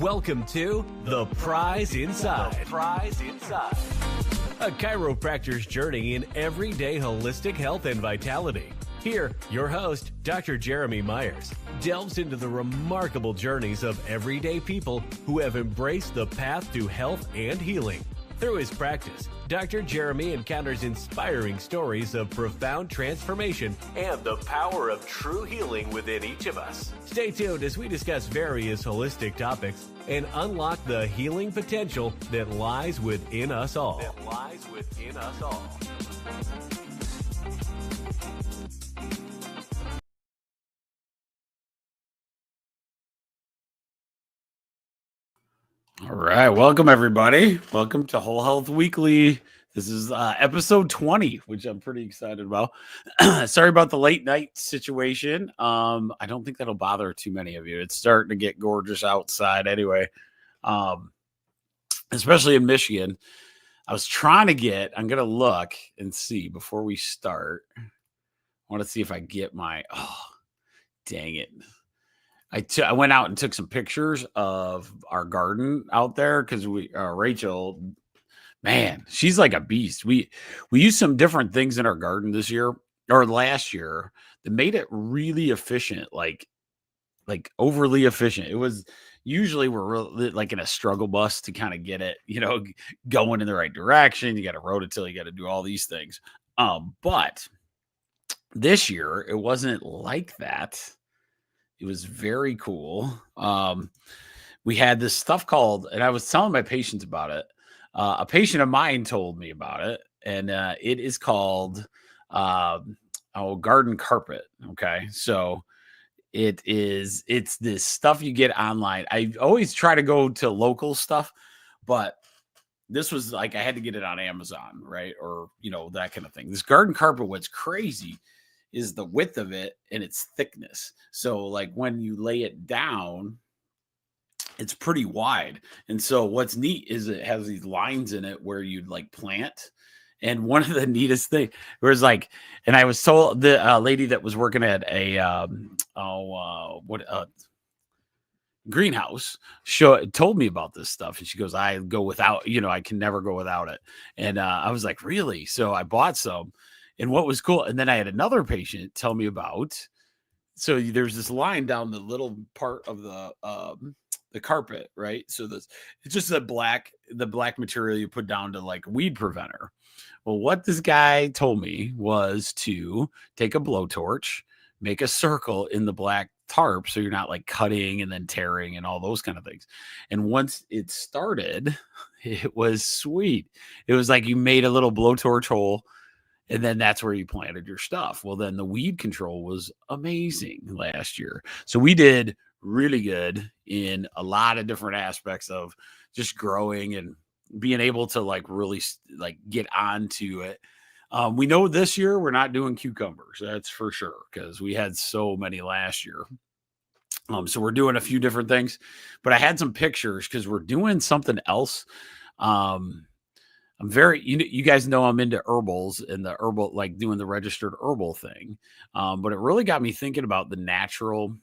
Welcome to The Prize Inside. The Prize Inside. A chiropractor's journey in everyday holistic health and vitality. Here, your host, Dr. Jeremy Myers, delves into the remarkable journeys of everyday people who have embraced the path to health and healing. Through his practice, Dr. Jeremy encounters inspiring stories of profound transformation and the power of true healing within each of us. Stay tuned as we discuss various holistic topics and unlock the healing potential that lies within us all. All right. Welcome, everybody. Welcome to Whole Health Weekly. This is episode 20, which I'm pretty excited about. Sorry about the late night situation. I don't think that'll bother too many of you. It's starting to get gorgeous outside anyway, especially in Michigan. I was trying to I'm going to look and see before we start. I want to see if I get dang it. I went out and took some pictures of our garden out there because Rachel, man, she's like a beast. We used some different things in our garden this year or last year that made it really efficient, like overly efficient. It was usually we're really like in a struggle bus to kind of get it, going in the right direction. You got to rototill, you got to do all these things. But this year it wasn't like that. It was very cool. We had this stuff called, and I was telling my patients about it. A patient of mine told me about it, and it is called garden carpet. Okay, so it's this stuff you get online. I always try to go to local stuff, but this was like I had to get it on Amazon, right? Or that kind of thing. This garden carpet, what's crazy is the width of it and its thickness. So like when you lay it down, it's pretty wide. And so what's neat is it has these lines in it where you'd like plant. And one of the neatest things was like, and I was told the lady that was working at a greenhouse told me about this stuff. And she goes, I go without, I can never go without it. And I was like, really? So I bought some. And what was cool, and then I had another patient tell me about, so there's this line down the little part of the carpet, right? So it's just the black material you put down to like weed preventer. Well, what this guy told me was to take a blowtorch, make a circle in the black tarp so you're not like cutting and then tearing and all those kind of things. And once it started, it was sweet. It was like you made a little blowtorch hole, and then that's where you planted your stuff. Well, then the weed control was amazing last year. So we did really good in a lot of different aspects of just growing and being able to like really like get onto it. We know this year we're not doing cucumbers. That's for sure, because we had so many last year. So we're doing a few different things, but I had some pictures because we're doing something else. I'm very, you guys know I'm into herbals and the herbal, like doing the registered herbal thing. But it really got me thinking about the natural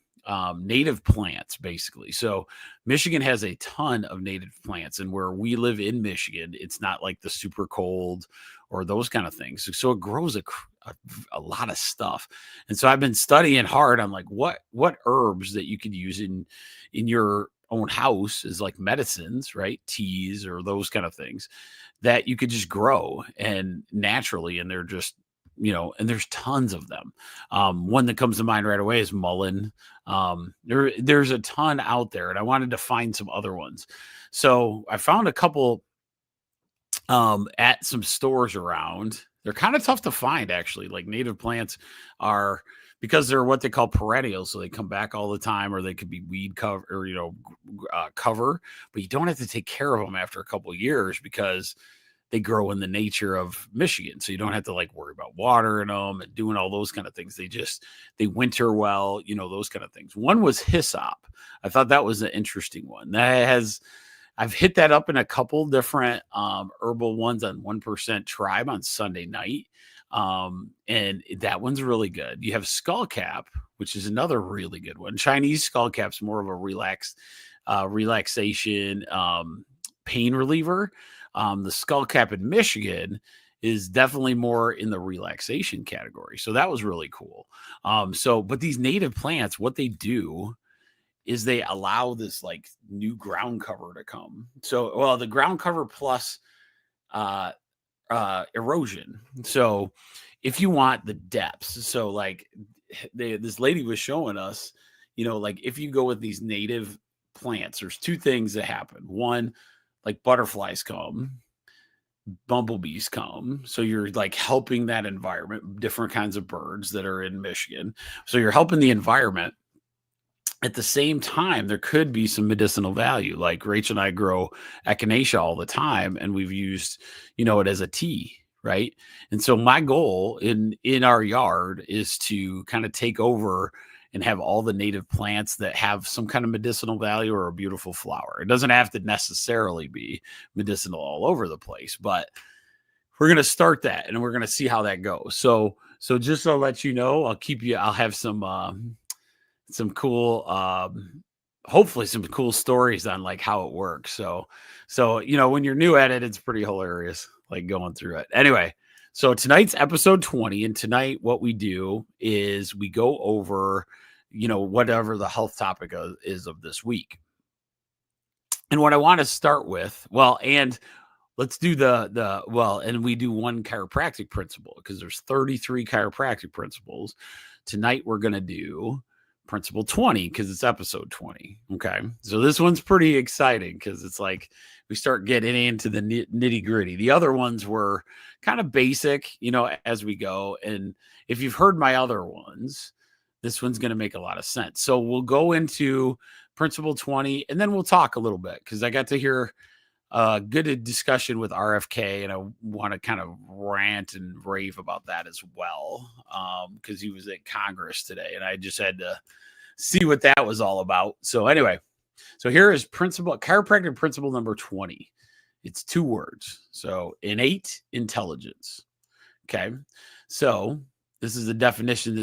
native plants, basically. So Michigan has a ton of native plants, and where we live in Michigan, it's not like the super cold or those kind of things. So it grows a lot of stuff. And so I've been studying hard. I'm like, what herbs that you could use in your own house is like medicines, right? Teas or those kind of things that you could just grow and naturally. And they're just, and there's tons of them. One that comes to mind right away is mullein. There's a ton out there, and I wanted to find some other ones. So I found a couple at some stores around. They're kind of tough to find, actually. Like native plants are, because they're what they call perennials, so they come back all the time, or they could be weed cover or cover, but you don't have to take care of them after a couple of years because they grow in the nature of Michigan. So you don't have to like worry about watering them and doing all those kind of things. They winter well, those kind of things. One was hyssop. I thought that was an interesting one. I've hit that up in a couple different herbal ones on 1% Tribe on Sunday night. And that one's really good. You have skullcap, which is another really good one. Chinese skullcap's more of a relaxed relaxation, pain reliever. The skull cap in Michigan is definitely more in the relaxation category. So that was really cool. But these native plants, what they do is they allow this like new ground cover to come. So, well, the ground cover plus erosion. So if you want the depths, so like this lady was showing us, like if you go with these native plants, there's two things that happen. One, like butterflies come, bumblebees come. So you're like helping that environment, different kinds of birds that are in Michigan. So you're helping the environment. At the same time, there could be some medicinal value. Like Rachel and I grow echinacea all the time, and we've used, it as a tea, right? And so my goal in our yard is to kind of take over and have all the native plants that have some kind of medicinal value or a beautiful flower. It doesn't have to necessarily be medicinal all over the place, but we're going to start that and we're going to see how that goes. So just to let you know, I'll have some cool, hopefully some cool stories on like how it works. So, when you're new at it, it's pretty hilarious, like going through it. Anyway, so tonight's episode 20, and tonight what we do is we go over, whatever the health topic is of this week. And what I want to start with, and let's do and we do one chiropractic principle because there's 33 chiropractic principles. Tonight we're going to do principle 20 because it's episode 20. Okay. So this one's pretty exciting because it's like we start getting into the nitty gritty. The other ones were kind of basic, as we go. And if you've heard my other ones, this one's going to make a lot of sense. So we'll go into principle 20 and then we'll talk a little bit because I got to hear a good discussion with RFK, and I want to kind of rant and rave about that as well because he was at Congress today, and I just had to see what that was all about. So anyway, here is chiropractic principle number 20. It's 2 words. So innate intelligence. Okay. So this is the definition.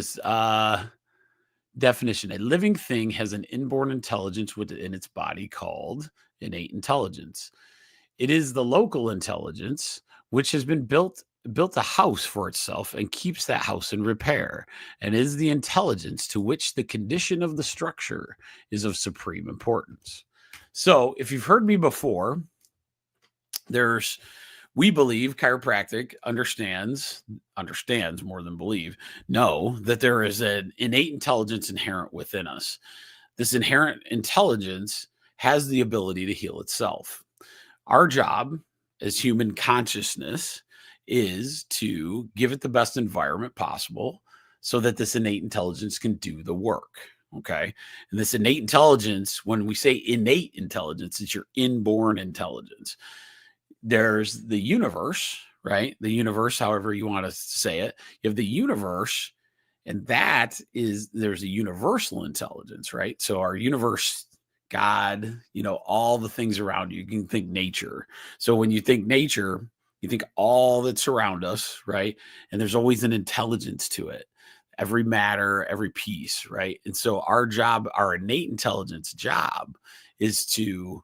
Definition: a living thing has an inborn intelligence within its body called innate intelligence. It is the local intelligence which has been built a house for itself and keeps that house in repair, and is the intelligence to which the condition of the structure is of supreme importance. So if you've heard me before, we believe chiropractic understands more than believe, know that there is an innate intelligence inherent within us. This inherent intelligence has the ability to heal itself. Our job as human consciousness is to give it the best environment possible so that this innate intelligence can do the work. Okay. And this innate intelligence, when we say innate intelligence, it's your inborn intelligence. There's the universe, right? The universe, however you want to say it. You have the universe, and there's a universal intelligence, right? So our universe, God, all the things around you. You can think nature. So when you think nature, you think all that's around us, right? And there's always an intelligence to it. Every matter, every piece, right? And so our innate intelligence job is to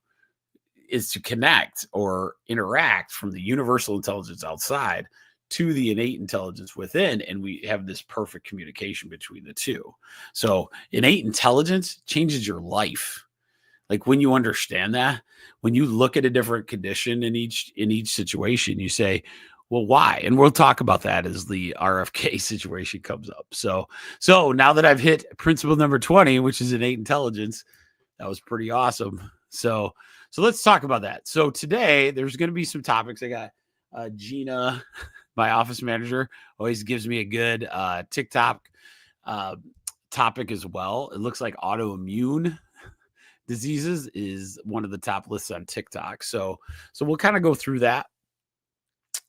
connect or interact from the universal intelligence outside to the innate intelligence within, and we have this perfect communication between the two. So innate intelligence changes your life. Like when you understand that, when you look at a different condition in each situation, you say, well, why? And we'll talk about that as the RFK situation comes up. So now that I've hit principle number 20, which is innate intelligence, that was pretty awesome. So let's talk about that. So today there's going to be some topics. I got Gina, my office manager, always gives me a good TikTok topic as well. It looks like autoimmune diseases is one of the top lists on TikTok. So we'll kind of go through that.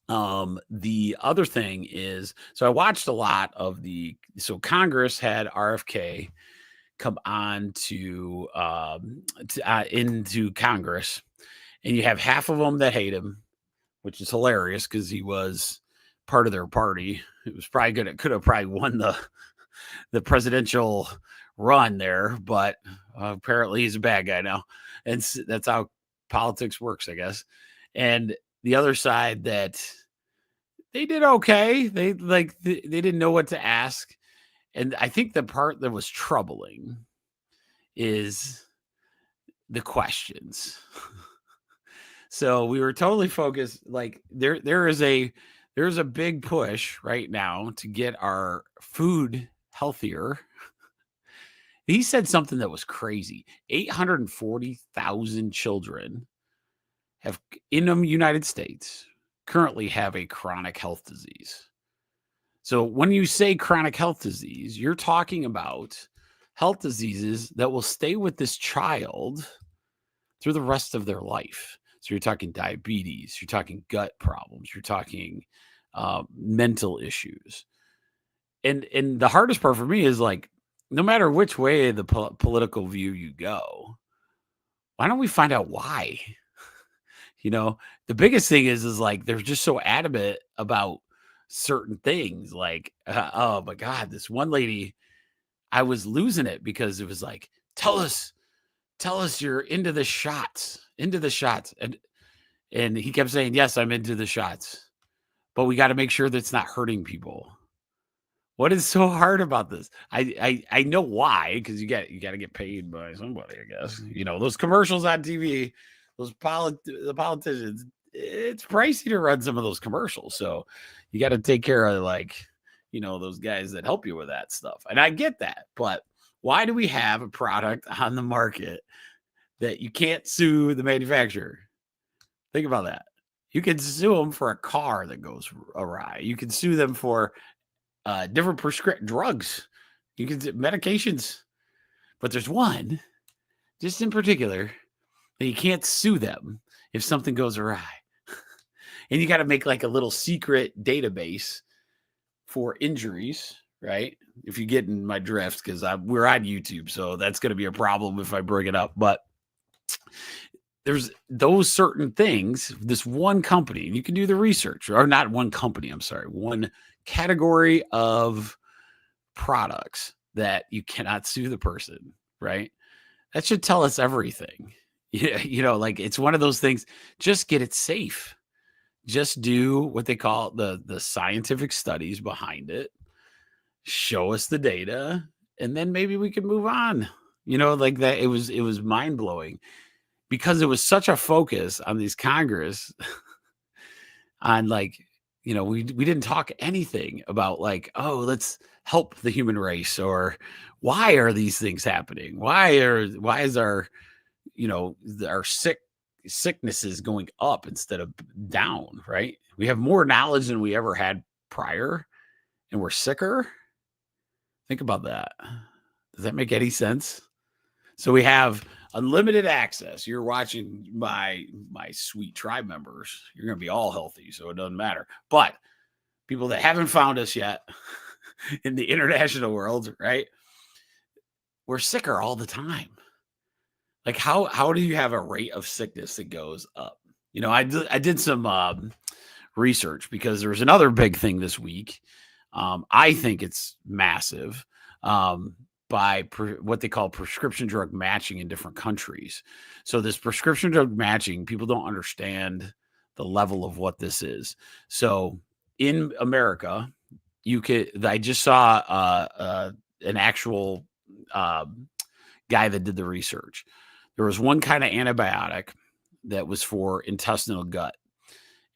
The other thing is, I watched a lot of Congress had RFK come on into Congress, and you have half of them that hate him, which is hilarious because he was part of their party. It was probably good. It could have probably won the presidential run there, but apparently he's a bad guy now. And that's how politics works, I guess. And the other side that they did okay. They didn't know what to ask. And I think the part that was troubling is the questions. So we were totally focused. Like there's a big push right now to get our food healthier. He said something that was crazy. 840,000 children have in the United States currently have a chronic health disease. So when you say chronic health disease, you're talking about health diseases that will stay with this child through the rest of their life. So you're talking diabetes, you're talking gut problems, you're talking mental issues. And the hardest part for me is like, no matter which way the political view you go, why don't we find out why? The biggest thing is like, they're just so adamant about certain things. Like, oh my God, this one lady, I was losing it because it was like, tell us you're into the shots. And he kept saying, yes, I'm into the shots, but we got to make sure that's not hurting people. What is so hard about this? I know why, because you got to get paid by somebody, I guess. Those commercials on TV, the politicians, it's pricey to run some of those commercials. So you got to take care of those guys that help you with that stuff. And I get that, but why do we have a product on the market that you can't sue the manufacturer? Think about that. You can sue them for a car that goes awry. You can sue them for different prescription drugs. You can medications, but there's one just in particular that you can't sue them if something goes awry. And you got to make like a little secret database for injuries, right? If you get in my drift, because we're on YouTube, so that's going to be a problem if I bring it up. But there's those certain things, this one company, and you can do the research, or not one company, I'm sorry, one category of products that you cannot sue the person, right? That should tell us everything. Like it's one of those things, just get it safe. Just do what they call the scientific studies behind it. Show us the data, and then maybe we can move on. Like that. It was mind blowing because it was such a focus on these Congress on like, we didn't talk anything about like, oh, let's help the human race, or why are these things happening? Why is our sicknesses going up instead of down, right? We have more knowledge than we ever had prior, and we're sicker. Think about that. Does that make any sense? So we have unlimited access. You're watching my sweet tribe members. You're going to be all healthy, so it doesn't matter. But people that haven't found us yet in the international world, right? We're sicker all the time. Like how do you have a rate of sickness that goes up? I did some research because there was another big thing this week. I think it's massive. By what they call prescription drug matching in different countries. So this prescription drug matching, people don't understand the level of what this is. So in America, I just saw an actual guy that did the research. There was one kind of antibiotic that was for intestinal gut.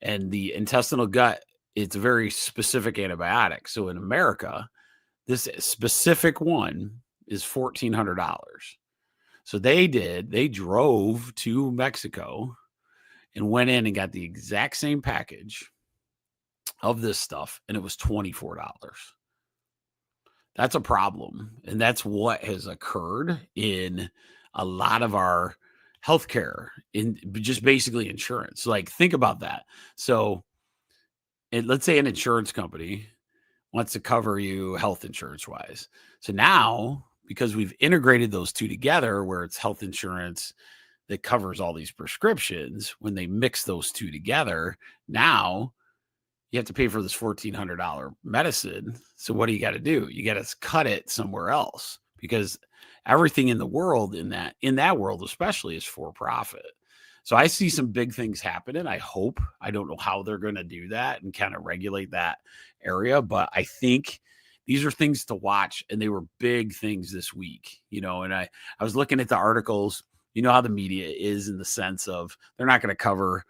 And the intestinal gut, it's a very specific antibiotic. So in America, this specific one is $1,400. So they drove to Mexico and went in and got the exact same package of this stuff, and it was $24. That's a problem. And that's what has occurred in a lot of our healthcare, in just basically insurance. Like, think about that. So let's say an insurance company wants to cover you health insurance wise. So now, because we've integrated those two together, where it's health insurance that covers all these prescriptions, when they mix those two together, now you have to pay for this $1,400 medicine. So what do you got to do? You got to cut it somewhere else because everything in the world in that world especially is for profit. So I see some big things happening. I don't know how they're going to do that and kind of regulate that area, but I think these are things to watch, and they were big things this week, and I was looking at the articles. You know how the media is, in the sense of they're not going to cover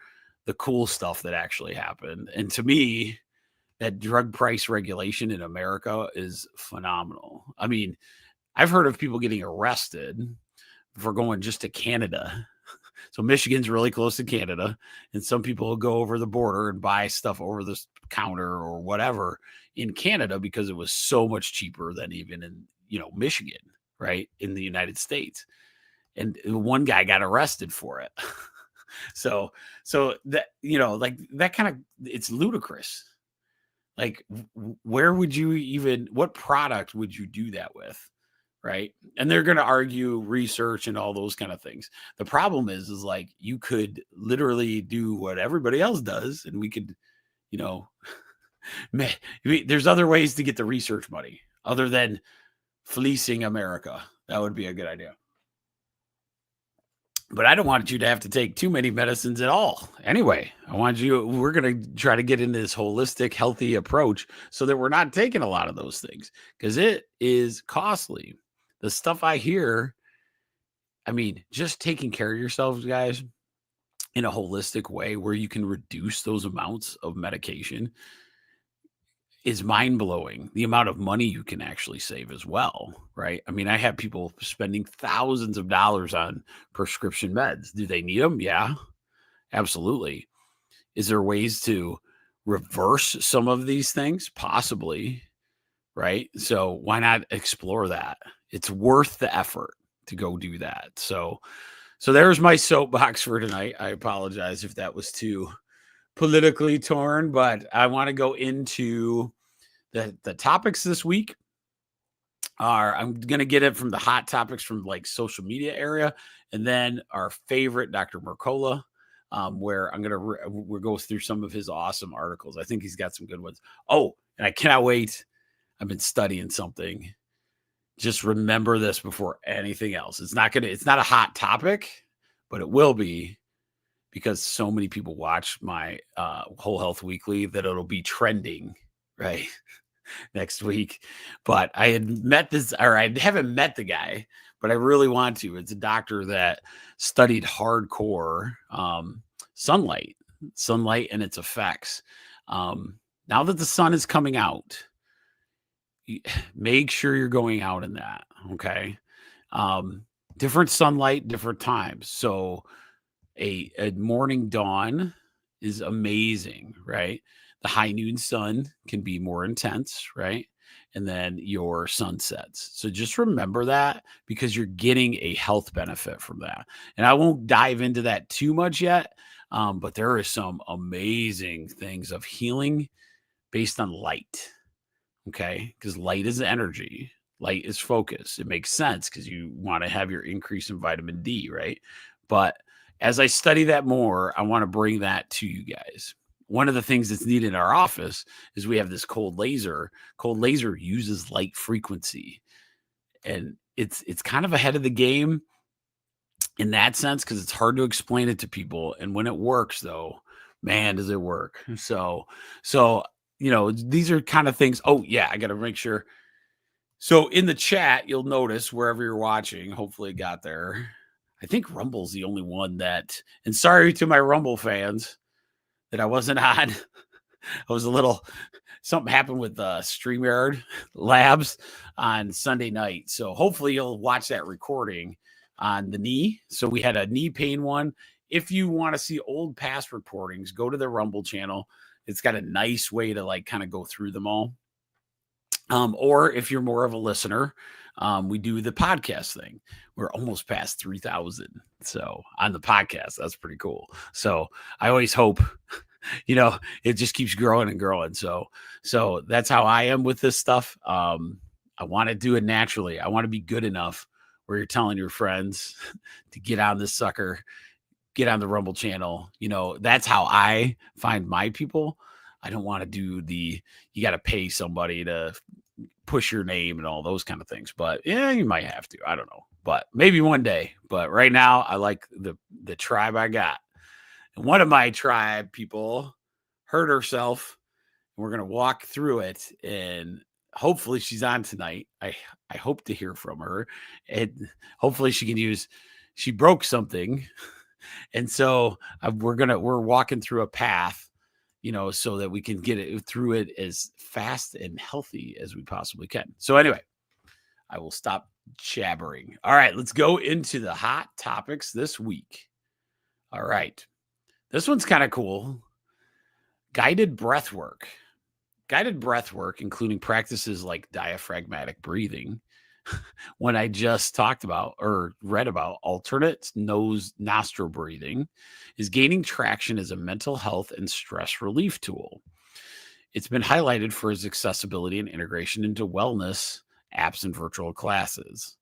the cool stuff that actually happened. And to me, that drug price regulation in America is phenomenal. I mean, I've heard of people getting arrested for going just to Canada. So Michigan's really close to Canada, and some people will go over the border and buy stuff over the counter or whatever in Canada because it was so much cheaper than even in, Michigan, right, in the United States. And one guy got arrested for it. so that, like that kind of, it's ludicrous. Like, where would you even, what product would you do that with? Right. And they're going to argue research and all those kind of things. The problem is like, you could literally do what everybody else does, and we could, there's other ways to get the research money other than fleecing America. That would be a good idea. But I don't want you to have to take too many medicines at all. Anyway, we're going to try to get into this holistic, healthy approach so that we're not taking a lot of those things, because it is costly. The stuff I hear, I mean, just taking care of yourselves, guys, in a holistic way where you can reduce those amounts of medication is mind-blowing. The amount of money you can actually save as well, right? I mean, I have people spending thousands of dollars on prescription meds. Do they need them? Yeah, absolutely. Is there ways to reverse some of these things? Possibly, right? So why not explore that? It's worth the effort to go do that. So there's my soapbox for tonight. I apologize if that was too politically torn, but I want to go into the topics this week. I'm going to get it from the hot topics from like social media area, and then our favorite Dr. Mercola, where we'll go through some of his awesome articles. I think he's got some good ones. Oh, and I cannot wait. I've been studying something. Just remember this before anything else. It's not a hot topic, but it will be, because so many people watch my Whole Health Weekly that it'll be trending right next week. But I haven't met the guy, but I really want to. It's a doctor that studied hardcore sunlight and its effects. Now that the sun is coming out, make sure you're going out in that. Okay. Different sunlight, different times. So a morning dawn is amazing, right? The high noon sun can be more intense, right? And then your sunsets. So just remember that, because you're getting a health benefit from that. And I won't dive into that too much yet, but there is some amazing things of healing based on light, okay? Because light is energy. Light is focus. It makes sense because you want to have your increase in vitamin D, right? But as I study that more, I want to bring that to you guys. One of the things that's needed in our office is we have this cold laser. Cold laser uses light frequency, and it's kind of ahead of the game in that sense, because it's hard to explain it to people. And when it works, though, man, does it work. So these are kind of things. Oh yeah, I got to make sure. So in the chat, you'll notice wherever you're watching, hopefully it got there. I think Rumble's the only one that, and sorry to my Rumble fans that I wasn't on. I was something happened with StreamYard Labs on Sunday night. So hopefully you'll watch that recording on the knee. So we had a knee pain one. If you want to see old past recordings, go to the Rumble channel. It's got a nice way to like kind of go through them all. Or if you're more of a listener, we do the podcast thing. We're almost past 3,000. So on the podcast, that's pretty cool. So I always hope, it just keeps growing and growing. So that's how I am with this stuff. I want to do it naturally. I want to be good enough where you're telling your friends to get on this sucker, get on the Rumble channel. That's how I find my people. I don't want to do you got to pay somebody to push your name and all those kind of things. But yeah, you might have to. I don't know. But maybe one day. But right now, I like the tribe I got. And one of my tribe people hurt herself. And we're gonna walk through it, and hopefully she's on tonight. I hope to hear from her, and hopefully she can use. She broke something, and so we're walking through a path, so that we can get it through it as fast and healthy as we possibly can. So anyway, I will stop jabbering. All right, let's go into the hot topics this week. All right. This one's kind of cool. Guided breath work. Guided breath work, including practices like diaphragmatic breathing, when I just talked about or read about alternate nose nostril breathing, is gaining traction as a mental health and stress relief tool. It's been highlighted for its accessibility and integration into wellness apps and virtual classes.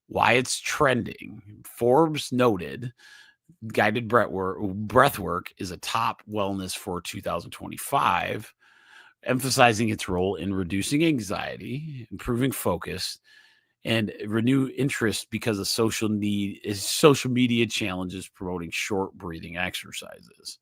Why it's trending. Forbes noted guided breath work is a top wellness for 2025, emphasizing its role in reducing anxiety, improving focus, and renew interest because of social media challenges promoting short breathing exercises.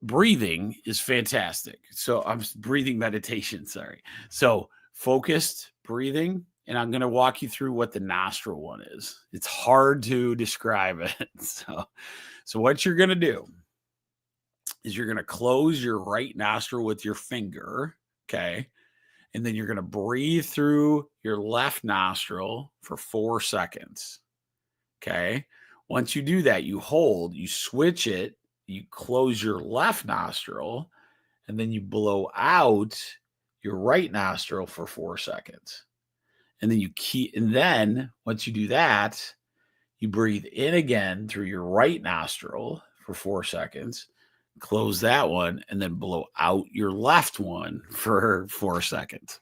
Breathing is fantastic. So I'm breathing meditation. Sorry. So focused breathing. And I'm going to walk you through what the nostril one is. It's hard to describe it. So what you're going to do is you're going to close your right nostril with your finger. Okay. And then you're going to breathe through your left nostril for 4 seconds. Okay. Once you do that, you hold, you switch it, you close your left nostril, and then you blow out your right nostril for 4 seconds. And then once you do that, you breathe in again through your right nostril for 4 seconds, close that one, and then blow out your left one for 4 seconds.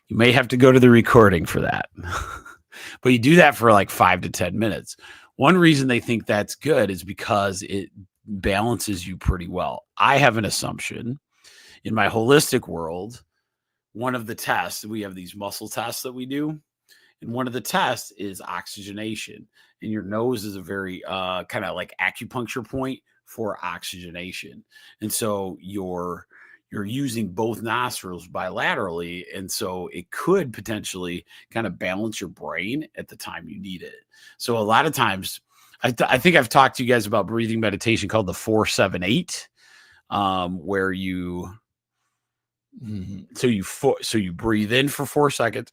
You may have to go to the recording for that, but you do that for like 5 to 10 minutes. One reason they think that's good is because it balances you pretty well. I have an assumption in my holistic world. One of the tests, we have these muscle tests that we do. And one of the tests is oxygenation. And your nose is a very kind of like acupuncture point for oxygenation. And so you're using both nostrils bilaterally. And so it could potentially kind of balance your brain at the time you need it. So a lot of times, I think I've talked to you guys about breathing meditation called the 4-7-8, where you you breathe in for 4 seconds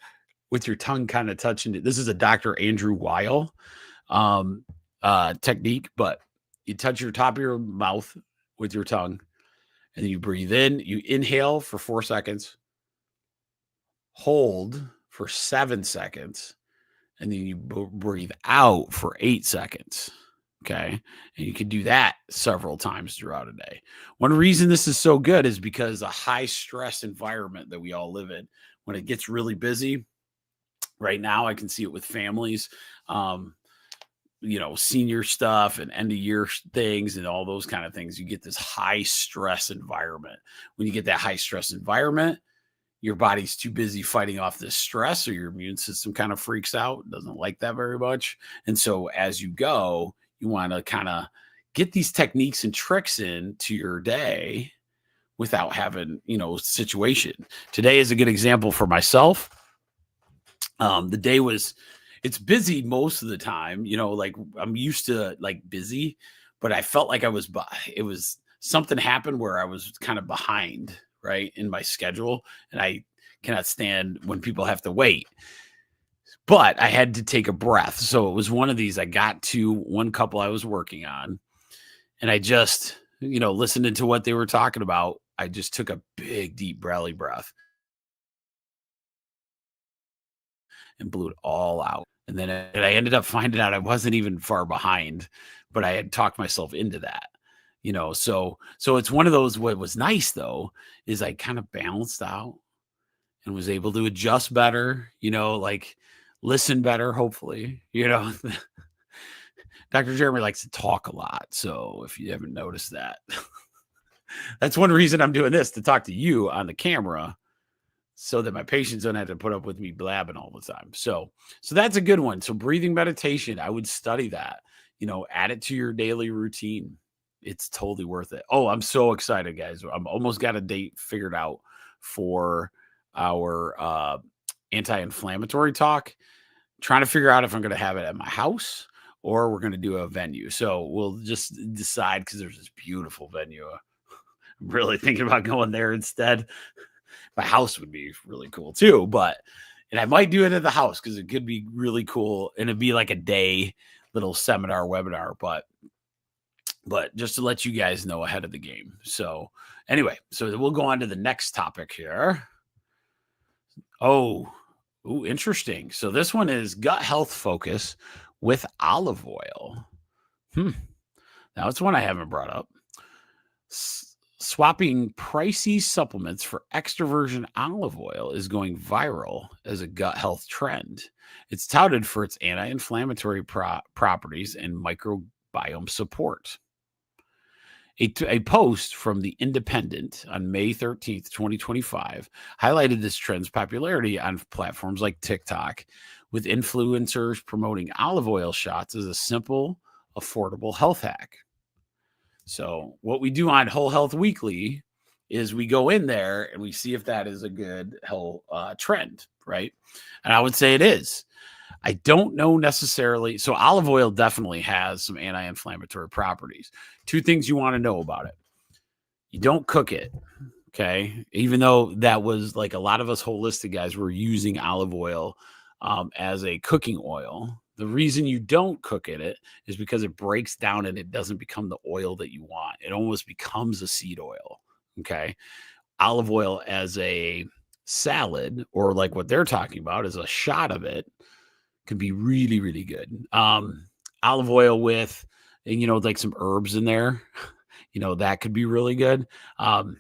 with your tongue kind of touching it. This is a Dr. Andrew Weil technique, but you touch your top of your mouth with your tongue, and then you breathe in. You inhale for 4 seconds, hold for 7 seconds, and then you breathe out for 8 seconds. Okay. And you can do that several times throughout a day. One reason this is so good is because a high stress environment that we all live in, when it gets really busy right now, I can see it with families, senior stuff and end of year things and all those kind of things. You get this high stress environment. When you get that high stress environment, your body's too busy fighting off this stress, or your immune system kind of freaks out, doesn't like that very much. And so as you go, you want to kind of get these techniques and tricks into your day without having, situation. Today is a good example for myself. The day it's busy most of the time, like I'm used to like busy, but I felt like it was something happened where I was kind of behind, right, in my schedule. And I cannot stand when people have to wait. But I had to take a breath. So it was one of these. I got to one couple I was working on, and I just, listening to what they were talking about. I just took a big, deep belly breath and blew it all out. And then I ended up finding out I wasn't even far behind, but I had talked myself into that, so it's one of those. What was nice though, is I kind of balanced out and was able to adjust better, like listen better, hopefully, Dr. Jeremy likes to talk a lot. So if you haven't noticed that, That's one reason I'm doing this, to talk to you on the camera so that my patients don't have to put up with me blabbing all the time. So that's a good one. So breathing meditation, I would study that, add it to your daily routine. It's totally worth it. Oh, I'm so excited, guys. I'm almost got a date figured out for our anti-inflammatory talk. Trying to figure out if I'm going to have it at my house or we're going to do a venue. So we'll just decide, because there's this beautiful venue. I'm really thinking about going there instead. My house would be really cool too, and I might do it at the house because it could be really cool, and it'd be like a day little seminar webinar, but just to let you guys know ahead of the game. So anyway, so we'll go on to the next topic here. Oh, interesting. So this one is gut health focus with olive oil. Now it's one I haven't brought up. Swapping pricey supplements for extra virgin olive oil is going viral as a gut health trend. It's touted for its anti-inflammatory properties and microbiome support. A post from The Independent on May 13th, 2025, highlighted this trend's popularity on platforms like TikTok, with influencers promoting olive oil shots as a simple, affordable health hack. So what we do on Whole Health Weekly is we go in there and we see if that is a good health trend, right? And I would say it is. I don't know necessarily. So olive oil definitely has some anti-inflammatory properties. Two things you want to know about it. You don't cook it, okay? Even though that was like a lot of us holistic guys were using olive oil as a cooking oil. The reason you don't cook it is because it breaks down and it doesn't become the oil that you want. It almost becomes a seed oil, okay? Olive oil as a salad, or like what they're talking about is a shot of it, could be really, really good. Olive oil with, like some herbs in there, that could be really good. One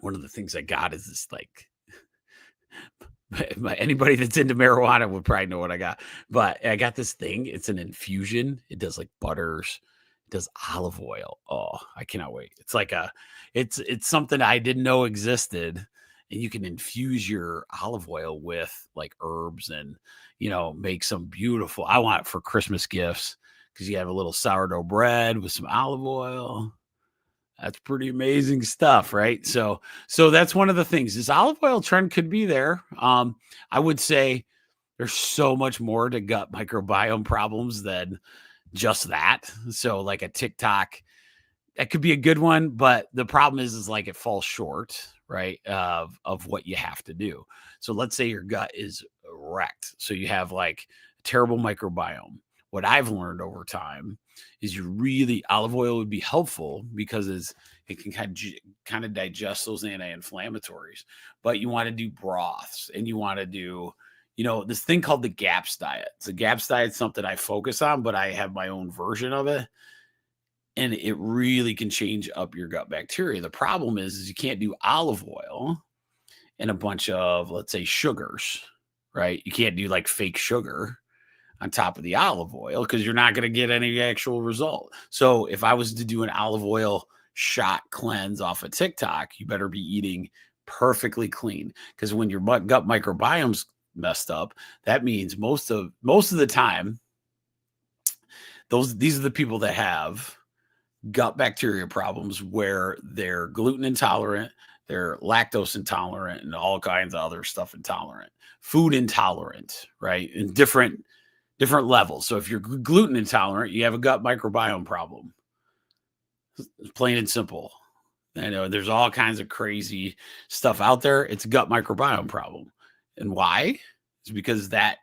of the things I got is this, like, anybody that's into marijuana would probably know what I got, but I got this thing. It's an infusion. It does like butters. It does olive oil. Oh, I cannot wait. It's like it's something I didn't know existed. And you can infuse your olive oil with like herbs and, make some beautiful, I want it for Christmas gifts, because you have a little sourdough bread with some olive oil. That's pretty amazing stuff, right? So that's one of the things. This olive oil trend could be there. I would say there's so much more to gut microbiome problems than just that. So like a TikTok, that could be a good one, but the problem is like it falls short, right, of what you have to do. So let's say your gut is wrecked. So you have like a terrible microbiome. What I've learned over time is olive oil would be helpful because it can kind of digest those anti-inflammatories, but you want to do broths and you want to do, this thing called the GAPS diet. So GAPS diet is something I focus on, but I have my own version of it. And it really can change up your gut bacteria. The problem is you can't do olive oil and a bunch of, let's say, sugars, right? You can't do like fake sugar on top of the olive oil because you're not going to get any actual result. So if I was to do an olive oil shot cleanse off of TikTok, you better be eating perfectly clean, because when your gut microbiome's messed up, that means most of the time, these are the people that have gut bacteria problems where they're gluten intolerant, they're lactose intolerant, and all kinds of other stuff intolerant, food intolerant, right? In different levels. So if you're gluten intolerant, you have a gut microbiome problem. It's plain and simple. I know there's all kinds of crazy stuff out there. It's a gut microbiome problem. And why? It's because that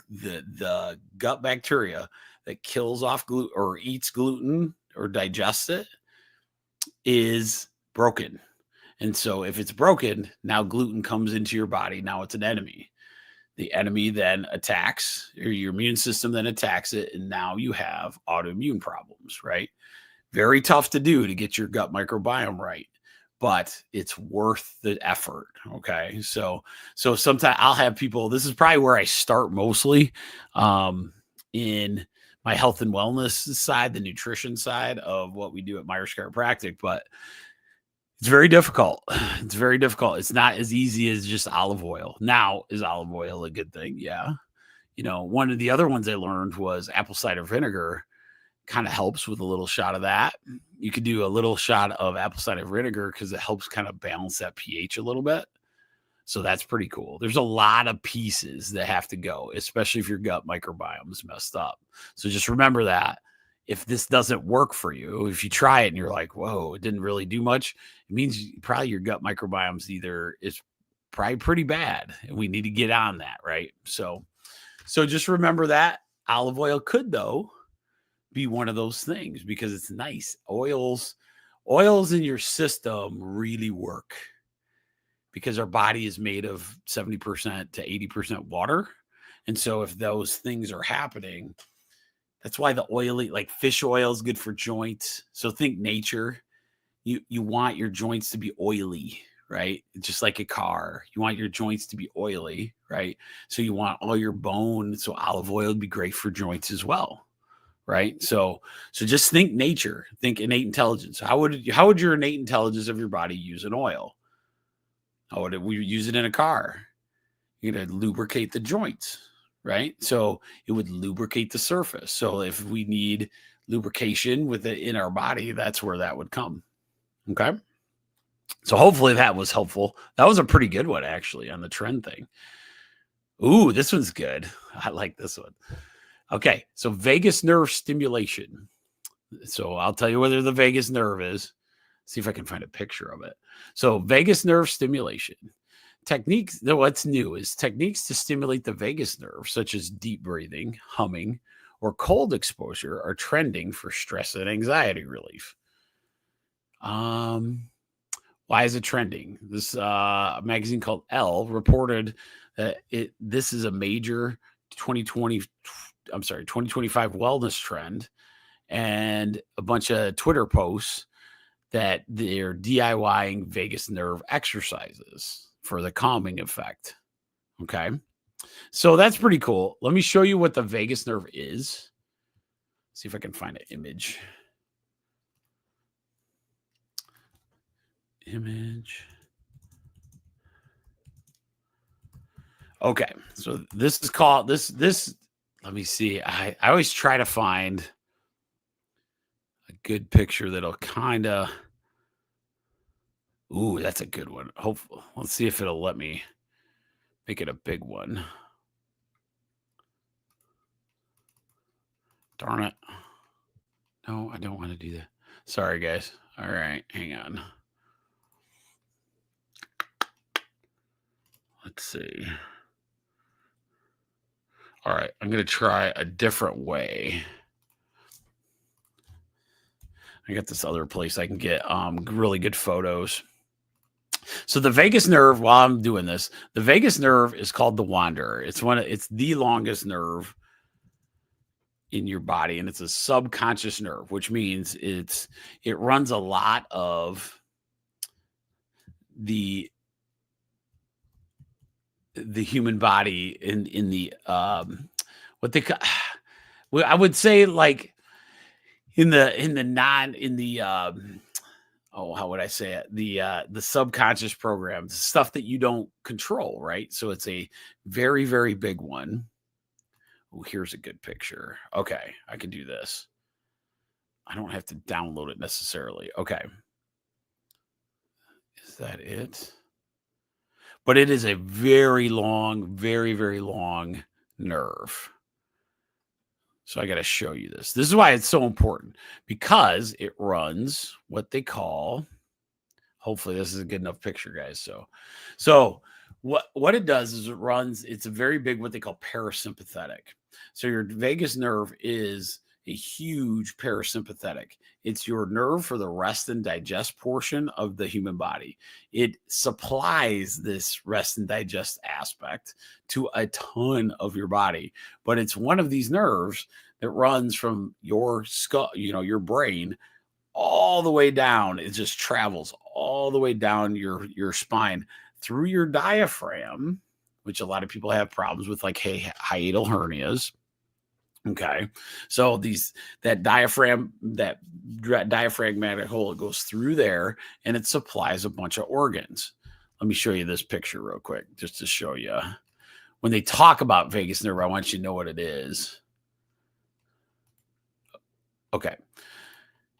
the gut bacteria that kills off gluten or eats gluten or digests it is broken. And so if it's broken, now gluten comes into your body. Now it's an enemy. The enemy then attacks, or your immune system then attacks it. And now you have autoimmune problems, right? Very tough to do to get your gut microbiome right, but it's worth the effort. Okay. So sometimes I'll have people, this is probably where I start mostly in my health and wellness side, the nutrition side of what we do at Myers Chiropractic. But It's very difficult. It's very difficult. It's not as easy as just olive oil. Now, is olive oil a good thing? Yeah. One of the other ones I learned was apple cider vinegar kind of helps with a little shot of that. You could do a little shot of apple cider vinegar because it helps kind of balance that pH a little bit. So that's pretty cool. There's a lot of pieces that have to go, especially if your gut microbiome is messed up. So just remember that if this doesn't work for you, if you try it and you're like, whoa, it didn't really do much, it means probably your gut microbiome's is probably pretty bad. And we need to get on that, right? So just remember that. Olive oil could, though, be one of those things because it's nice. Oils in your system really work because our body is made of 70% to 80% water. And so if those things are happening, that's why the oily, like fish oil is good for joints. So think nature. You want your joints to be oily, right? Just like a car. You want your joints to be oily, right? So you want all your bone. So olive oil would be great for joints as well, right? So just think nature. Think innate intelligence. How would your innate intelligence of your body use an oil? How would we use it in a car? You're going to lubricate the joints, right? So it would lubricate the surface. So if we need lubrication with it in our body, that's where that would come. Okay. So hopefully that was helpful. That was a pretty good one, actually, on the trend thing. Ooh, this one's good. I like this one. Okay. So vagus nerve stimulation. So I'll tell you whether the vagus nerve is. See if I can find a picture of it. So vagus nerve stimulation. Techniques, though, what's new is techniques to stimulate the vagus nerve, such as deep breathing, humming, or cold exposure, are trending for stress and anxiety relief. Why is it trending? This magazine called Elle reported that this is a major 2025 wellness trend, and a bunch of Twitter posts that they're DIYing vagus nerve exercises for the calming effect. Okay. So that's pretty cool. Let me show you what the vagus nerve is. See if I can find an image. Okay. So this is called this. Let me see. I always try to find a good picture that'll kind of. Ooh, that's a good one. Hopefully, let's see if it'll let me make it a big one. Darn it. No, I don't want to do that. Sorry, guys. All right, hang on. Let's see. All right, I'm going to try a different way. I got this other place I can get really good photos. So the vagus nerve, while I'm doing this, the vagus nerve is called the wanderer. It's the longest nerve in your body, and it's a subconscious nerve, which means it runs a lot of the human body in the what they well, I would say like how would I say it? The subconscious programs, stuff that you don't control, right? So it's a very, very big one. Oh, here's a good picture. Okay, I can do this. I don't have to download it necessarily. Okay. Is that it? But it is a very long, very, very long nerve. So I got to show you this. This is why it's so important, because it runs what they call, hopefully this is a good enough picture, guys. So what it does is it's a very big, what they call parasympathetic. So your vagus nerve is a huge parasympathetic. It's your nerve for the rest and digest portion of the human body. It supplies this rest and digest aspect to a ton of your body, but it's one of these nerves that runs from your skull, your brain, all the way down. It just travels all the way down your spine through your diaphragm, which a lot of people have problems with, like hiatal hernias. Okay. So that diaphragm, that diaphragmatic hole. It goes through there and it supplies a bunch of organs. Let me show you this picture real quick, just to show you. When they talk about vagus nerve, I want you to know what it is. Okay.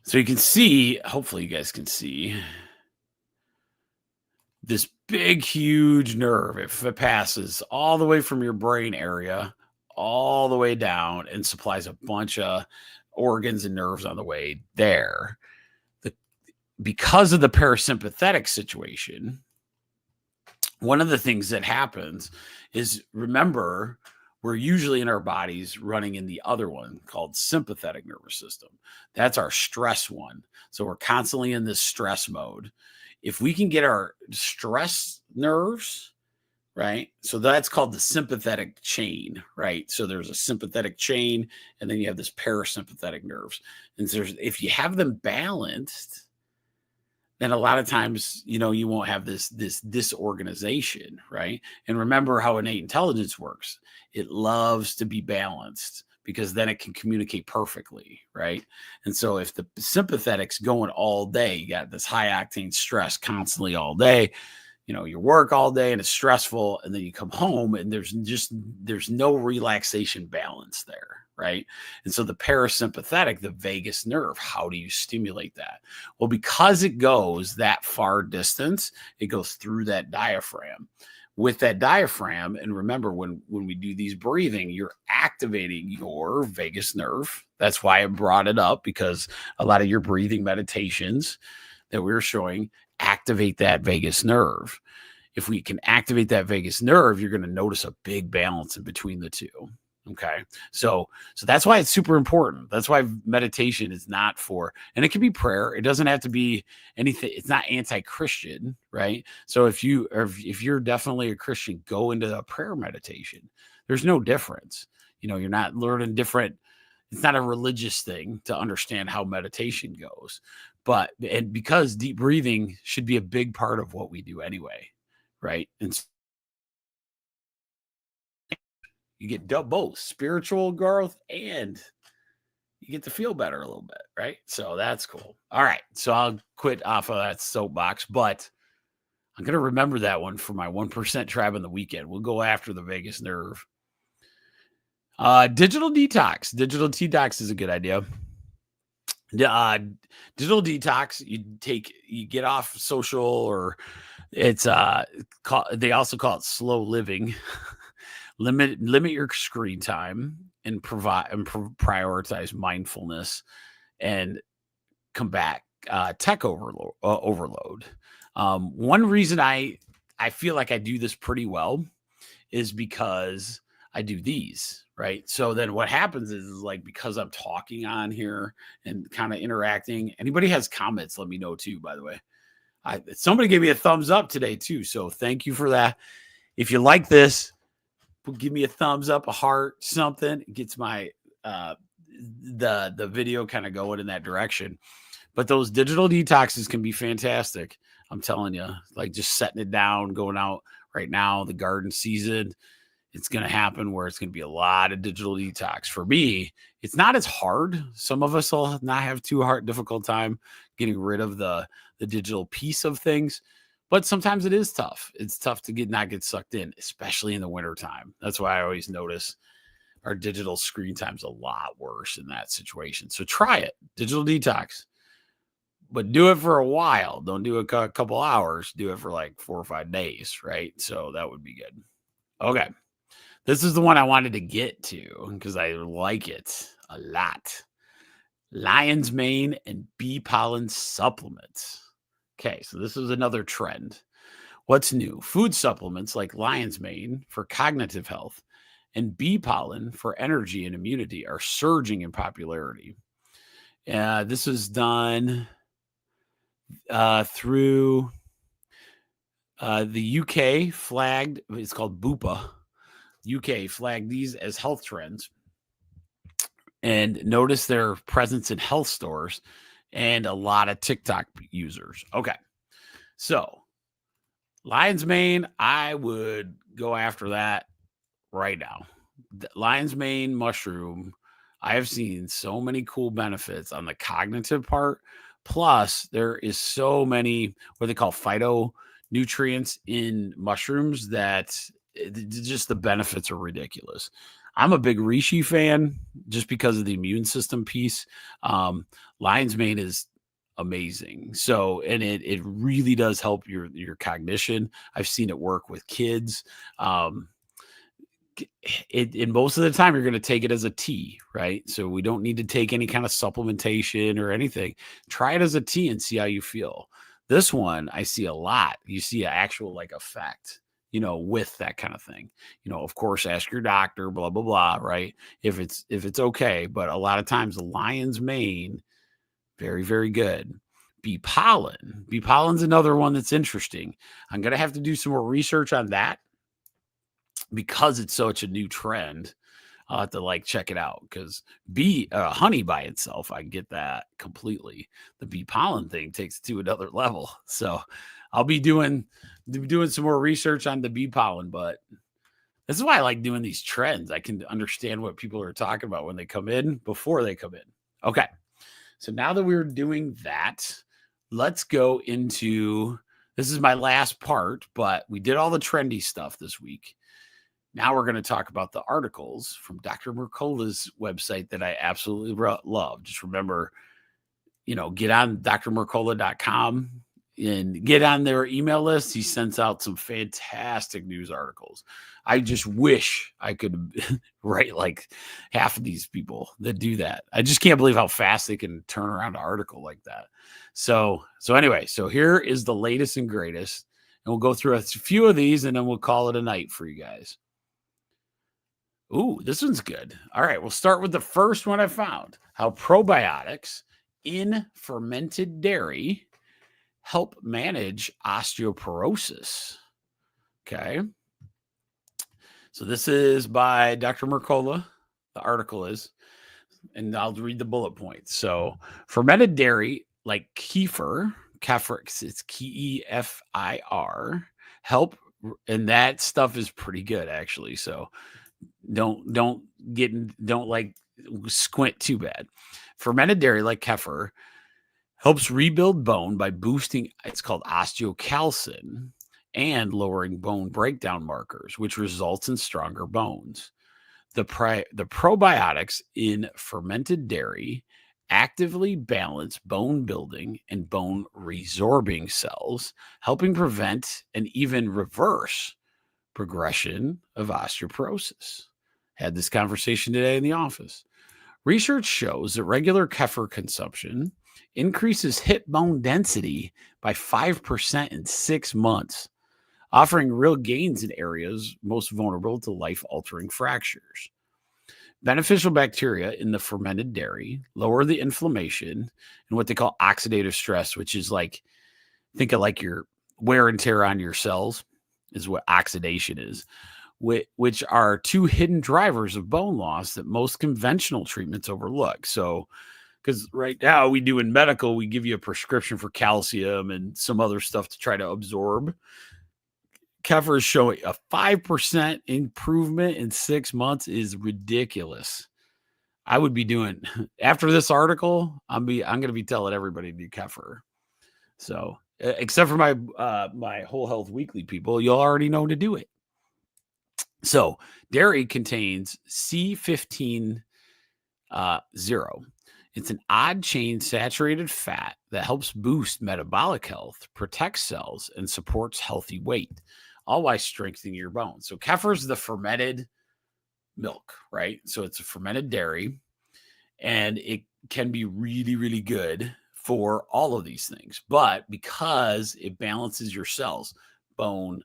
So you can see, hopefully you guys can see this big, huge nerve. If it passes all the way from your brain area, all the way down, and supplies a bunch of organs and nerves on the way there. Because of the parasympathetic situation, one of the things that happens is, remember, we're usually in our bodies running in the other one called sympathetic nervous system. That's our stress one. So we're constantly in this stress mode. If we can get our stress nerves, right? So that's called the sympathetic chain, right? So there's a sympathetic chain, and then you have this parasympathetic nerves. And so if you have them balanced, then a lot of times, you won't have this disorganization, right? And remember how innate intelligence works. It loves to be balanced because then it can communicate perfectly, right? And so if the sympathetic's going all day, you got this high octane stress constantly all day, you work all day and it's stressful, and then you come home and there's no relaxation balance there, right? And so the parasympathetic, the vagus nerve, how do you stimulate that? Well, because it goes that far distance, it goes through that diaphragm. With that diaphragm, and remember, when we do these breathing, you're activating your vagus nerve. That's why I brought it up, because a lot of your breathing meditations that we were showing activate that vagus nerve. If we can activate that vagus nerve, you're going to notice a big balance in between the two. Okay. So that's why it's super important. That's why meditation is not for, and it can be prayer. It doesn't have to be anything. It's not anti-Christian, right? So if you're definitely a Christian, go into a prayer meditation. There's no difference. You're not learning different. It's not a religious thing to understand how meditation goes, and because deep breathing should be a big part of what we do anyway, right? And you get both spiritual growth and you get to feel better a little bit, right? So that's cool. All right. So I'll quit off of that soapbox, but I'm going to remember that one for my 1% tribe on the weekend. We'll go after the vagus nerve. Digital detox. Digital detox is a good idea. Digital detox, you get off social, or it's they also call it slow living. limit your screen time and prioritize mindfulness and combat tech overload. One reason I feel like I do this pretty well is because I do these, right? So then what happens is like, because I'm talking on here and kind of interacting, anybody has comments, let me know too, by the way. Somebody gave me a thumbs up today too. So thank you for that. If you like this, give me a thumbs up, a heart, something. It gets my, the video kind of going in that direction. But those digital detoxes can be fantastic. I'm telling you, like just setting it down, going out right now, the garden season, it's going to happen where it's going to be a lot of digital detox. For me, it's not as hard. Some of us will not have difficult time getting rid of the digital piece of things, but sometimes it is tough. It's tough to not get sucked in, especially in the wintertime. That's why I always notice our digital screen time's a lot worse in that situation. So try it, digital detox, but do it for a while. Don't do it a couple hours. Do it for like 4 or 5 days, right? So that would be good. Okay. This is the one I wanted to get to because I like it a lot. Lion's mane and bee pollen supplements. Okay, so this is another trend. What's new? Food supplements like lion's mane for cognitive health and bee pollen for energy and immunity are surging in popularity. This was done through the UK flagged, it's called Bupa. UK flagged these as health trends and notice their presence in health stores and a lot of TikTok users. Okay. So lion's mane, I would go after that right now. The lion's mane mushroom, I have seen so many cool benefits on the cognitive part. Plus, there is so many what they call phytonutrients in mushrooms that just the benefits are ridiculous. I'm a big reishi fan just because of the immune system piece. Lion's mane is amazing. So, and it really does help your cognition. I've seen it work with kids. And most of the time you're going to take it as a tea, right? So we don't need to take any kind of supplementation or anything. Try it as a tea and see how you feel. This one I see a lot. You see an actual like effect, with that kind of thing. Of course, ask your doctor, blah blah blah, right? If it's okay, but a lot of times the lion's mane, very very good. Bee pollen. Bee pollen's another one that's interesting. I'm gonna have to do some more research on that because it's such a new trend. I'll have to check it out because honey by itself, I get that completely. The bee pollen thing takes it to another level. So I'll be doing some more research on the bee pollen, but this is why I like doing these trends. I can understand what people are talking about when they come in before they come in. Okay. So now that we're doing that, let's go into, this is my last part, but we did all the trendy stuff this week. Now we're going to talk about the articles from Dr. Mercola's website that I absolutely love. Just remember, get on drmercola.com and get on their email list. He sends out some fantastic news articles. I just wish I could write like half of these people that do that. I just can't believe how fast they can turn around an article like that. So anyway, so here is the latest and greatest. And we'll go through a few of these and then we'll call it a night for you guys. Ooh, this one's good. All right, we'll start with the first one I found. How probiotics in fermented dairy help manage osteoporosis. Okay. So this is by Dr. Mercola. The article is, and I'll read the bullet points. So fermented dairy like kefir, it's Kefir, help, and that stuff is pretty good actually. So don't squint too bad. Fermented dairy like kefir helps rebuild bone by boosting, it's called osteocalcin, and lowering bone breakdown markers, which results in stronger bones. The probiotics in fermented dairy actively balance bone building and bone resorbing cells, helping prevent and even reverse progression of osteoporosis. Had this conversation today in the office. Research shows that regular kefir consumption increases hip bone density by 5% in 6 months, offering real gains in areas most vulnerable to life-altering fractures. Beneficial bacteria in the fermented dairy lower the inflammation and what they call oxidative stress, which is think of like your wear and tear on your cells is what oxidation is, which are two hidden drivers of bone loss that most conventional treatments overlook. So, because right now we do in medical, we give you a prescription for calcium and some other stuff to try to absorb. Kefir is showing a 5% improvement in 6 months is ridiculous. I would be doing, after this article, I'm going to be telling everybody to do kefir. So, except for my Whole Health Weekly people, you'll already know to do it. So, dairy contains C15 0. It's an odd chain saturated fat that helps boost metabolic health, protects cells, and supports healthy weight, all while strengthening your bones. So kefir is the fermented milk, right? So it's a fermented dairy, and it can be really, really good for all of these things. But because it balances your cells, bone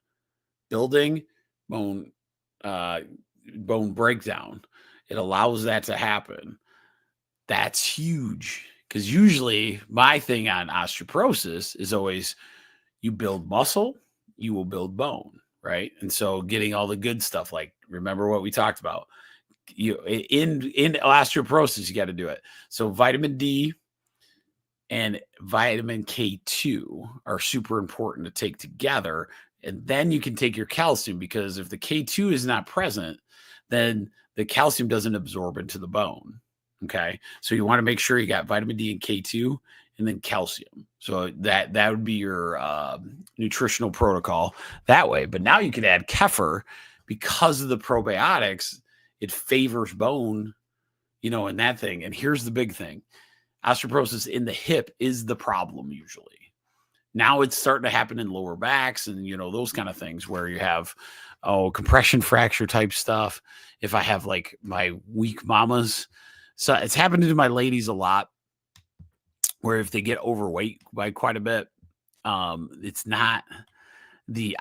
building, bone breakdown, it allows that to happen. That's huge, because usually my thing on osteoporosis is always you build muscle, you will build bone, right? And so getting all the good stuff, like remember what we talked about, in osteoporosis, you got to do it. So vitamin D and vitamin K2 are super important to take together. And then you can take your calcium, because if the K2 is not present, then the calcium doesn't absorb into the bone. Okay. So you want to make sure you got vitamin D and K2 and then calcium. So that would be your nutritional protocol that way. But now you can add kefir because of the probiotics. It favors bone, in that thing. And here's the big thing. Osteoporosis in the hip is the problem usually. Now it's starting to happen in lower backs and, those kind of things where you have, compression fracture type stuff. If I have like my weak mamas, so it's happened to my ladies a lot where if they get overweight by quite a bit, it's not the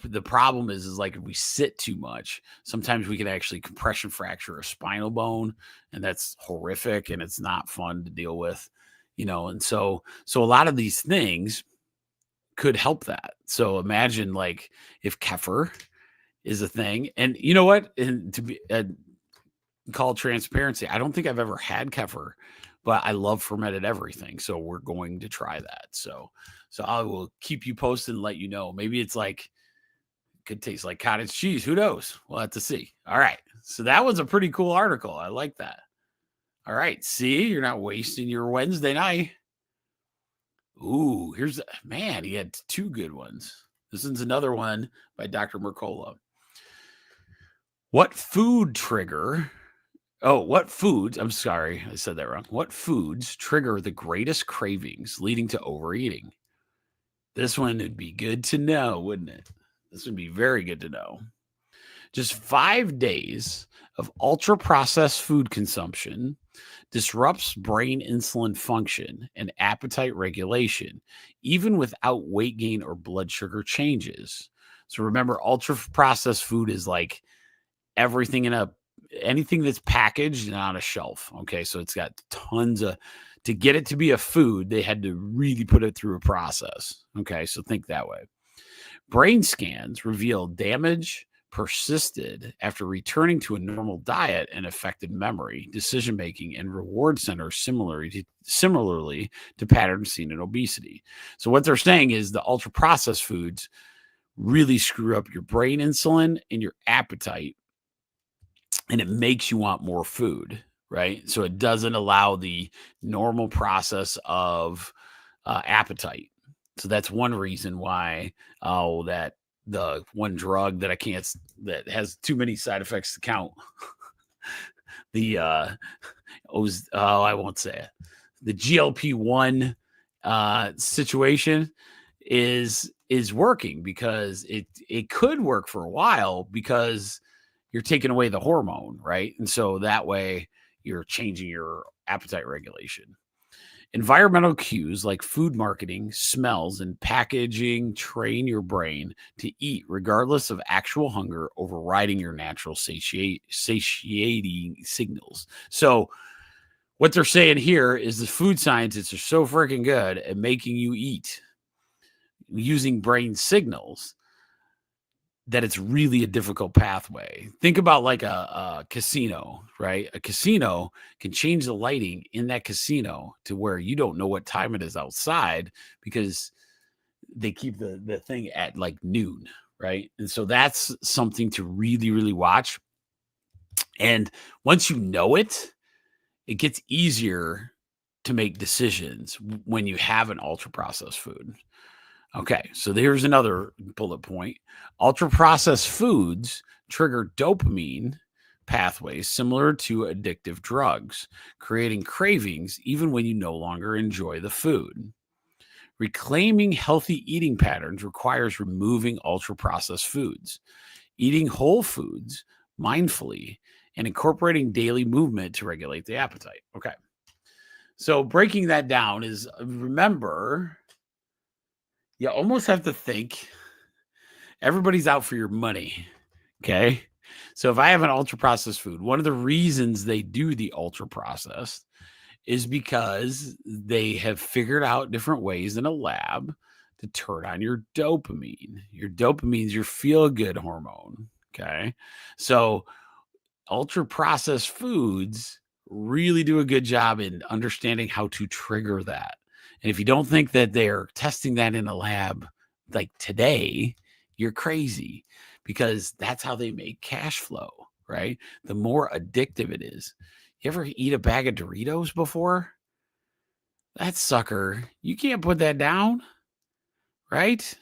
the problem is like if we sit too much, sometimes we can actually compression fracture a spinal bone, and that's horrific and it's not fun to deal with, and so a lot of these things could help that. So imagine like if kefir is a thing, and you know what, and to be called transparency, I don't think I've ever had kefir, but I love fermented everything, so we're going to try that. So I will keep you posted and let you know. Maybe it's like could taste like cottage cheese. Who knows? We'll have to see. All right. So that was a pretty cool article. I like that. All right. See, you're not wasting your Wednesday night. Ooh, man, he had two good ones. This one's another one by Dr. Mercola. What foods, I'm sorry, I said that wrong. What foods trigger the greatest cravings leading to overeating? This one would be good to know, wouldn't it? This would be very good to know. Just 5 days of ultra-processed food consumption disrupts brain insulin function and appetite regulation, even without weight gain or blood sugar changes. So remember, ultra-processed food is like everything anything that's packaged and on a shelf. Okay, so it's got tons of, to get it to be a food, they had to really put it through a process. Okay, so think that way. Brain scans reveal damage persisted after returning to a normal diet and affected memory, decision-making, and reward centers similarly to patterns seen in obesity. So what they're saying is the ultra-processed foods really screw up your brain insulin and your appetite, and it makes you want more food, right? So it doesn't allow the normal process of appetite. So that's one reason why that the one drug that that has too many side effects to count. I won't say it. The GLP-1 situation is working because it could work for a while because you're taking away the hormone, right? And so that way you're changing your appetite regulation. Environmental cues like food marketing, smells, and packaging train your brain to eat regardless of actual hunger, overriding your natural satiating signals. So what they're saying here is the food scientists are so freaking good at making you eat using brain signals that it's really a difficult pathway. Think about like a casino, right? A casino can change the lighting in that casino to where you don't know what time it is outside because they keep the thing at like noon, right? And so that's something to really, really watch. And once you know it, it gets easier to make decisions when you have an ultra processed food. Okay, so there's another bullet point. Ultra-processed foods trigger dopamine pathways similar to addictive drugs, creating cravings even when you no longer enjoy the food. Reclaiming healthy eating patterns requires removing ultra-processed foods, eating whole foods mindfully, and incorporating daily movement to regulate the appetite. Okay, so breaking that down is, remember, you almost have to think everybody's out for your money. Okay. So if I have an ultra processed food, one of the reasons they do the ultra processed is because they have figured out different ways in a lab to turn on your dopamine. Your dopamine is your feel good hormone. Okay. So ultra processed foods really do a good job in understanding how to trigger that. And if you don't think that they're testing that in a lab like today, you're crazy, because that's how they make cash flow, right? The more addictive it is. You ever eat a bag of Doritos before? That sucker, you can't put that down, right?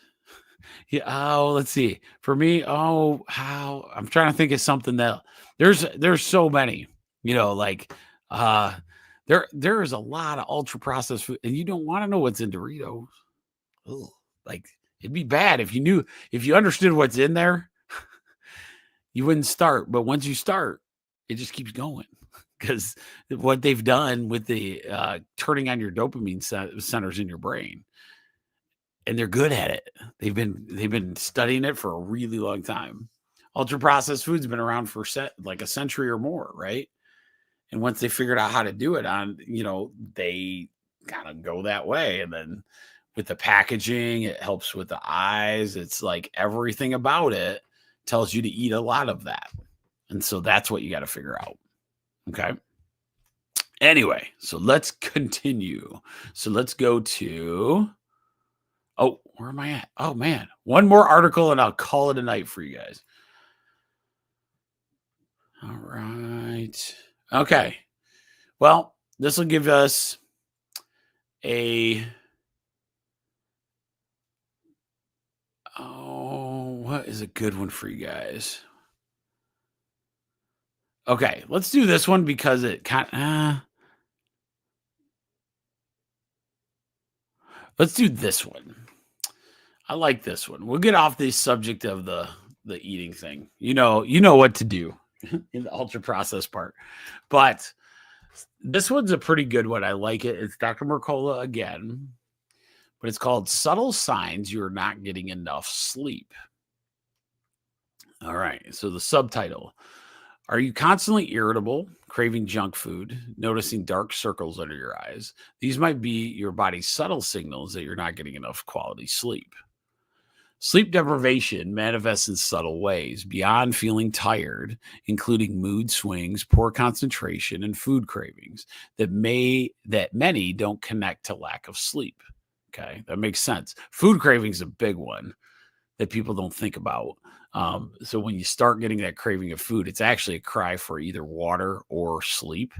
Yeah. Oh, let's see. For me, how I'm trying to think of something that there's so many, like uh there is a lot of ultra processed food, and you don't want to know what's in Doritos. Ugh. Like it'd be bad if you understood what's in there, you wouldn't start. But once you start, it just keeps going because what they've done with the turning on your dopamine centers in your brain, and they're good at it. They've been studying it for a really long time. Ultra processed food's been around for like a century or more, right? And once they figured out how to do it they kind of go that way. And then with the packaging, it helps with the eyes. It's like everything about it tells you to eat a lot of that. And so that's what you got to figure out. Okay. Anyway, so let's continue. So let's go to, where am I at? Oh man, one more article and I'll call it a night for you guys. All right. Okay. Well, this will give us what is a good one for you guys? Okay, let's do this one because it let's do this one. I like this one. We'll get off the subject of the eating thing. You know what to do in the ultra processed part. But this one's a pretty good one. I like it. It's Dr. Mercola again, but it's called Subtle Signs You're Not Getting Enough Sleep. All right. So the subtitle: Are you constantly irritable, craving junk food, noticing dark circles under your eyes? These might be your body's subtle signals that you're not getting enough quality sleep. Sleep deprivation manifests in subtle ways beyond feeling tired, including mood swings, poor concentration, and food cravings that many don't connect to lack of sleep. Okay, that makes sense. Food cravings is a big one that people don't think about. So when you start getting that craving of food, it's actually a cry for either water or sleep.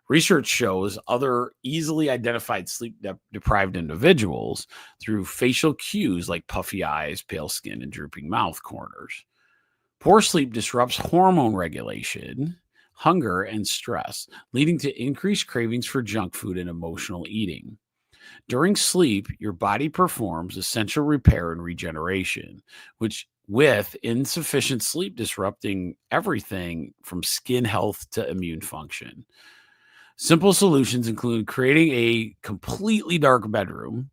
Research shows other easily identified sleep deprived individuals through facial cues like puffy eyes, pale skin, and drooping mouth corners. Poor sleep disrupts hormone regulation, hunger, and stress, leading to increased cravings for junk food and emotional eating. During sleep, your body performs essential repair and regeneration, which with insufficient sleep disrupting everything from skin health to immune function. Simple solutions include creating a completely dark bedroom,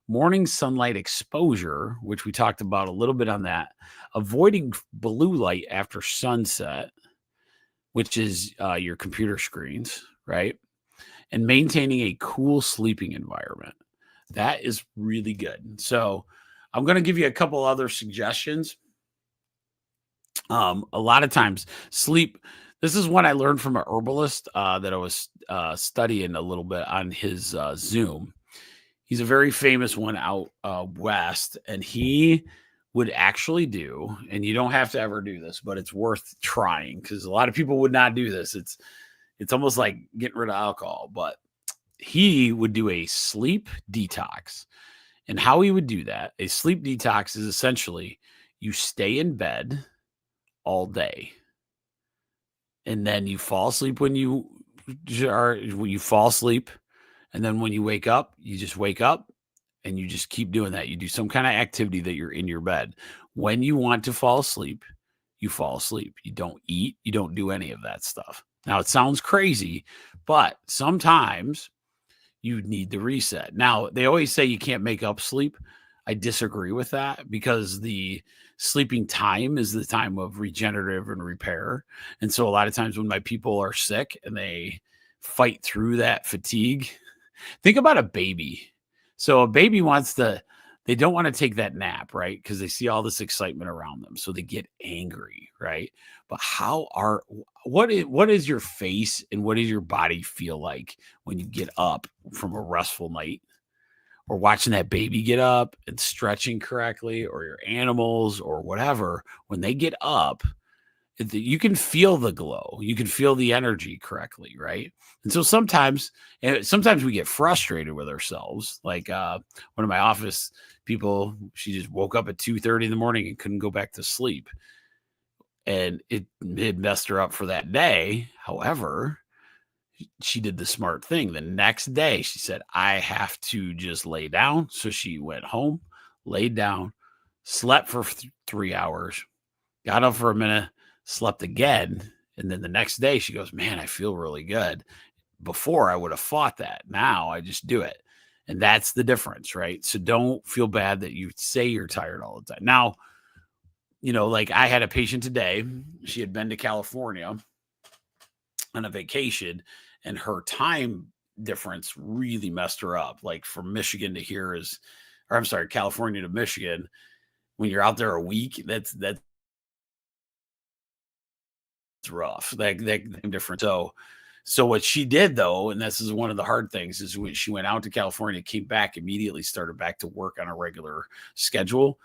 morning sunlight exposure, which we talked about a little bit on that, avoiding blue light after sunset, which is your computer screens, right? And maintaining a cool sleeping environment. That is really good. So I'm going to give you a couple other suggestions. A lot of times sleep, this is one I learned from an herbalist that I was studying a little bit on his Zoom. He's a very famous one out west, and he would actually do, and you don't have to ever do this, but it's worth trying because a lot of people would not do this. It's almost like getting rid of alcohol, but he would do a sleep detox. And how he would do that, a sleep detox is essentially you stay in bed all day. And then you fall asleep when you fall asleep. And then when you wake up, you just wake up and you just keep doing that. You do some kind of activity that you're in your bed. When you want to fall asleep, you fall asleep. You don't eat. You don't do any of that stuff. Now, it sounds crazy, but sometimes you need the reset. Now, they always say you can't make up sleep. I disagree with that because the sleeping time is the time of regenerative and repair. And so a lot of times when my people are sick and they fight through that fatigue, think about a baby. So a baby they don't want to take that nap, right? Because they see all this excitement around them. So they get angry, right? But what is your face and what does your body feel like when you get up from a restful night? Or watching that baby get up and stretching correctly, or your animals or whatever, when they get up You can feel the glow. You can feel the energy correctly, right? And so sometimes we get frustrated with ourselves. Like one of my office people, she just woke up at 2:30 in the morning and couldn't go back to sleep. And it messed her up for that day. However, she did the smart thing. The next day, she said, I have to just lay down. So she went home, laid down, slept for 3 hours, got up for a minute, slept again. And then the next day, she goes, man, I feel really good. Before, I would have fought that. Now I just do it. And that's the difference, right? So don't feel bad that you say you're tired all the time. Now, like I had a patient today. She had been to California on a vacation, and her time difference really messed her up. Like from Michigan to here California to Michigan. When you're out there a week, that's rough. That different. So what she did though, and this is one of the hard things, is when she went out to California, came back, immediately started back to work on a regular schedule,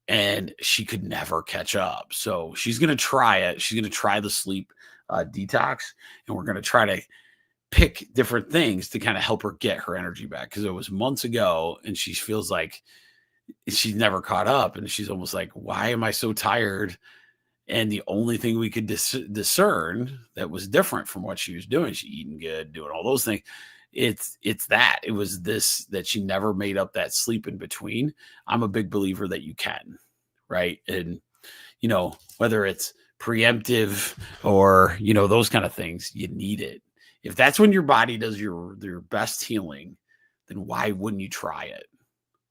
and she could never catch up. So she's going to try it. She's going to try the sleep detox, and we're going to try to pick different things to kind of help her get her energy back. Cause it was months ago and she feels like she's never caught up, and she's almost like, why am I so tired? And the only thing we could discern that was different from what she was doing, she eating good, doing all those things. It was this, that she never made up that sleep in between. I'm a big believer that you can, right? And, whether it's preemptive or, those kind of things, you need it. If that's when your body does your best healing, then why wouldn't you try it,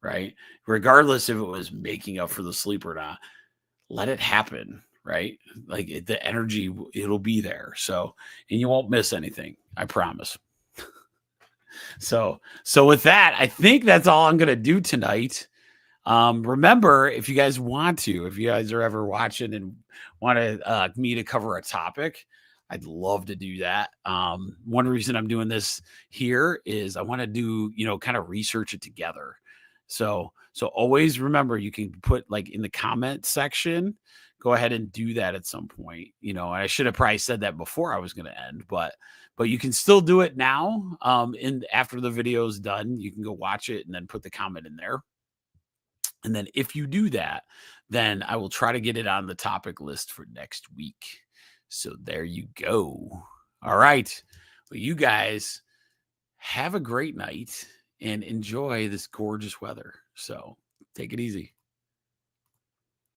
right? Regardless if it was making up for the sleep or not, let it happen. Right? Like the energy, it'll be there. So, and you won't miss anything. I promise. So with that, I think that's all I'm going to do tonight. Remember, if you guys are ever watching and want me to cover a topic, I'd love to do that. One reason I'm doing this here is I want to do, kind of research it together. So always remember, you can put like in the comment section, go ahead and do that at some point. And I should have probably said that before I was going to end, but you can still do it now. After the video is done, you can go watch it and then put the comment in there. And then if you do that, then I will try to get it on the topic list for next week. So there you go. All right. Well, you guys have a great night and enjoy this gorgeous weather. So take it easy.